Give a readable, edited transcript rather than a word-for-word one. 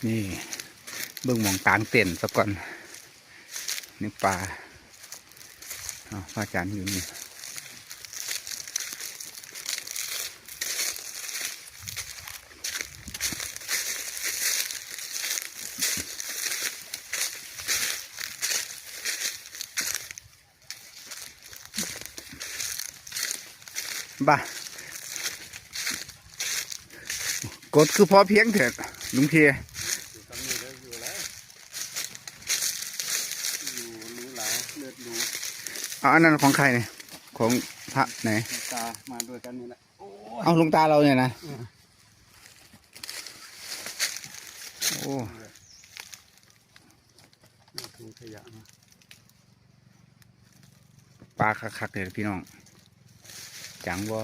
นี่เบื้องหมองกลางเต็นท์ซะก่อนนี่ปลาพระอาจารย์อยู่นี่บ้ากดคือพอเพียงเถิดลุงเทียอยู่ตำนี้แล้วอยู่แล้วอยู่รู้หลาเลือดรู้อันนั้นของใครเนี่ยของพระไหนตามาด้วยกันนี่แหละเอาลุงตาเราเนี่ยนะโอ้ถุงขยะมาปลาคักๆเลยพี่น้องจังบ่